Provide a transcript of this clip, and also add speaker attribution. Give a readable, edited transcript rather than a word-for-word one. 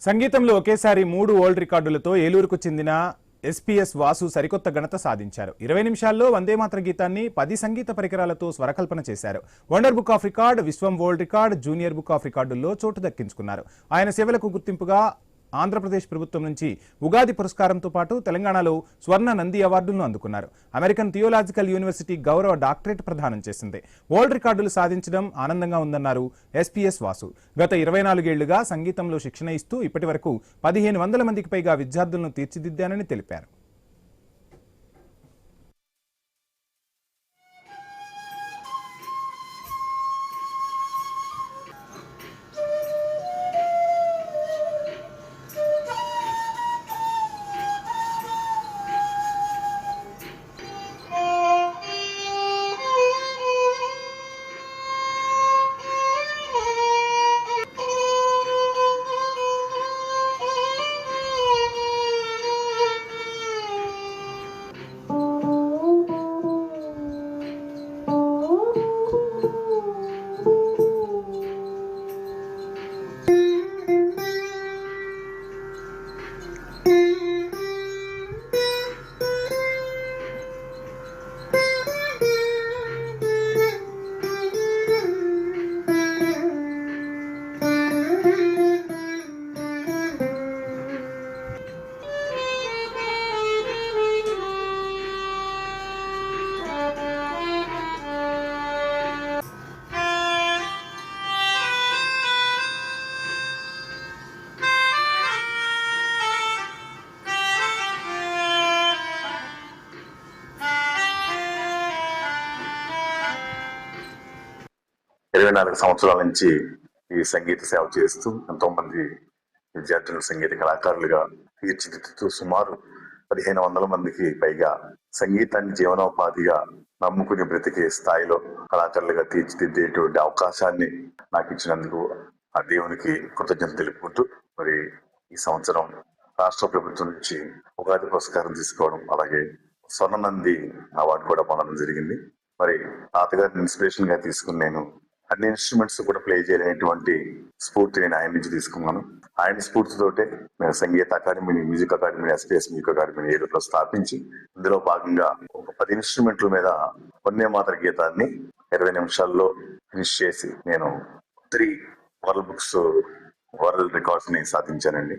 Speaker 1: సంగీతంలో ఒకేసారి 3 వరల్డ్ రికార్డులతో ఏలూరుకు చెందిన ఎస్పీఎస్ వాసు సరికొత్త ఘనత సాధించారు. 20 నిమిషాల్లో వందేమాతర గీతాన్ని 10 సంగీత పరికరాలతో స్వరకల్పన చేశారు. Wonder book of record, Vishwam world record, junior book of రికార్డుల్లో చోటు దక్కించుకున్నారు. ఆయన సేవలకు గుర్తింపుగా ఆంధ్రప్రదేశ్ ప్రభుత్వం నుంచి ఉగాది పురస్కారంతో పాటు తెలంగాణలో స్వర్ణ నంది అవార్డులను అందుకున్నారు. అమెరికన్ థియోలాజికల్ యూనివర్సిటీ గౌరవ డాక్టరేట్ ప్రదానం చేసింది. వరల్డ్ రికార్డులు సాధించడం ఆనందంగా ఉందన్నారు ఎస్పీఎస్ వాసు. గత 24 ఏళ్లుగా సంగీతంలో శిక్షణ ఇస్తూ ఇప్పటి వరకు 1500 మందికి పైగా విద్యార్థులను తీర్చిదిద్దానని తెలిపారు.
Speaker 2: ఇరవై 24 సంవత్సరాల నుంచి ఈ సంగీత సేవ చేస్తూ ఎంతో మంది విద్యార్థులు సంగీత కళాకారులుగా తీర్చిదిద్దుతూ సుమారు 1500 మందికి పైగా సంగీతాన్ని జీవనోపాధిగా నమ్ముకుని బ్రతికే స్థాయిలో కళాకారులుగా తీర్చిదిద్దేటువంటి అవకాశాన్ని నాకు ఇచ్చినందుకు ఆ దేవునికి కృతజ్ఞత తెలుపుకుంటూ మరి ఈ సంవత్సరం రాష్ట్ర ప్రభుత్వం నుంచి ఉగాది పురస్కారం తీసుకోవడం, అలాగే స్వర్ణనంది అవార్డు కూడా పొందడం జరిగింది. మరి తాతగారిని ఇన్స్పిరేషన్ గా తీసుకుని నేను అన్ని ఇన్స్ట్రుమెంట్స్ కూడా ప్లే చేయలేనటువంటి స్ఫూర్తి నేను ఆయన నుంచి తీసుకున్నాను. ఆయన స్ఫూర్తితోటే నేను సంగీత అకాడమీని, మ్యూజిక్ అకాడమీ, ఎస్పీఎస్ మ్యూజిక్ అకాడమీని ఏలూరులో స్థాపించి ఇందులో భాగంగా ఒక 10 ఇన్స్ట్రుమెంట్ల మీద వందేమాతర గీతాన్ని 20 నిమిషాల్లో ఫినిష్ చేసి నేను 3 వరల్డ్ రికార్డ్స్ ని సాధించానండి.